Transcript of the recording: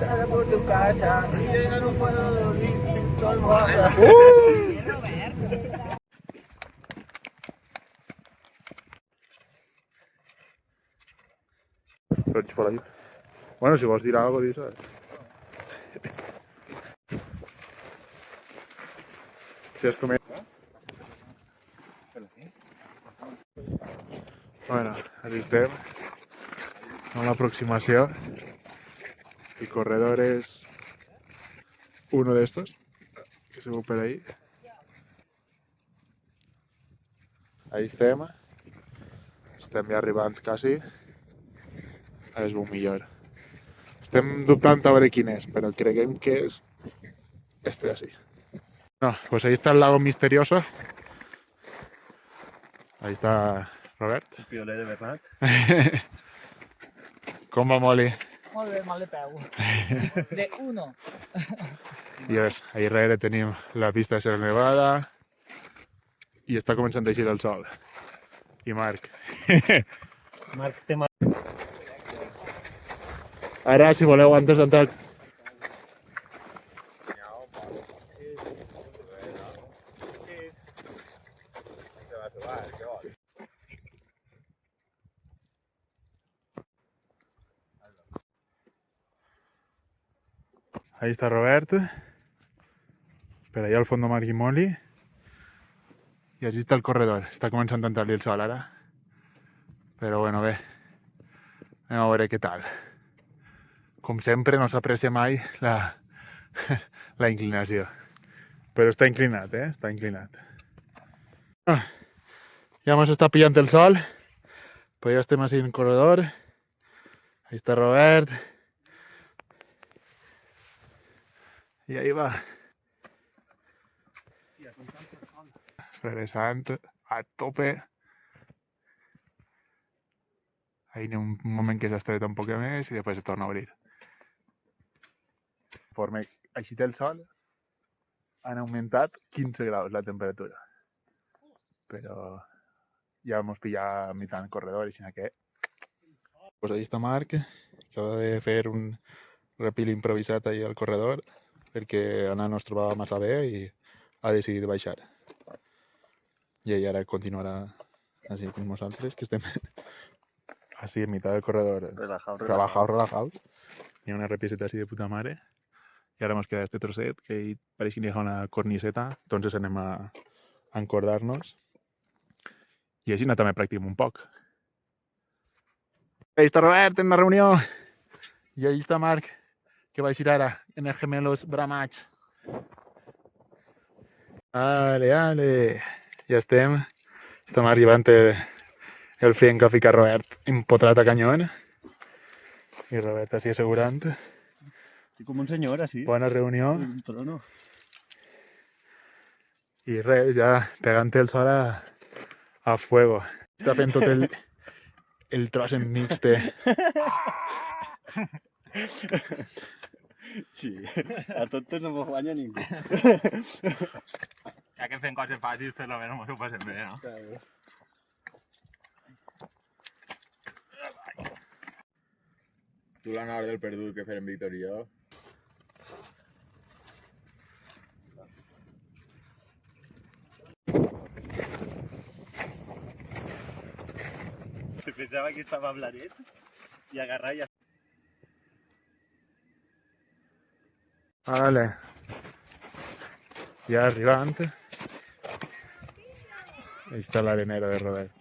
pasar por tu casa y ya no puedo dormir en tu almohada. Vaig fora aquí. Bueno, si vols dir alguna cosa, dis, si es comenta. Bueno, aquí estem amb l'aproximació y corredores uno de estos que se veu per ahí. Ahí estem ja arribant quasi a es veu millor. Estem dubtant a veure quin és, però creguem que és este de así. No, pues ahí está el lago misterioso. Ahí está Robert. El pioler de Bernat. Com va, Molly? Molt bé, mal de peu. De 1. I ves, ahí darrere tenim la pista de Sierra Nevada i està començant a eixir el sol. I Marc. Marc té mal. Ara, si voleu, antes d'entrar... Ahí está Robert, per allà al fondo Marc i Molly, i allí està el corredor. Està començant a entrar-li el sol ara, però bueno, bé, anem a veure què tal. Com sempre, no s'aprecia mai la inclinació, però està inclinat, està inclinat. Ja ens està pillant el sol, però ja estem així en el corredor. Ahí està Robert. I ahí va. Fresant a tope. Ahí hi ha un moment que s'estreta un poc més i després se torna a obrir. Conforme ha eixit el sol, han augmentat 15 graus la temperatura. Però ja mos pilla a mitad del corredor, així que... Pues ahí està Marc, que acaba de fer un repil improvisat ahí al corredor, perquè Anna no es trobava massa bé i ha decidit baixar. I ell ara continuarà així com nosaltres, que estem així en mitad del corredor, relajados. Hi ha una repiseta així de puta mare. I ara ens queda este trosset, que hi pareix que hi ha una corniseta, entonces anem a encordar-nos. I així també practiquem un poc. Ahí està Robert en la reunió. I ahí està Marc, que va eixir ara en els gemelos bramats. Ale. Ja estem. Estem arribant el frient que ha ficat Robert empotrat a canyón. I Robert així assegurant. Estic com un senyor, així. Bona reunió. Un trono. I res, ja pegant el sol a fuego. Està fent tot el tros en mixte. Sí, a tots no m'ho guanya ningú. Ja que fem coses fàcils, per almenys mos ho passem bé, no? Claro. Tu l'anava del perdut que fem Víctor i jo. Pensava que estava blaret i agarrar i... Vale. Ja arribant. Ahí està l'arenero de Robert.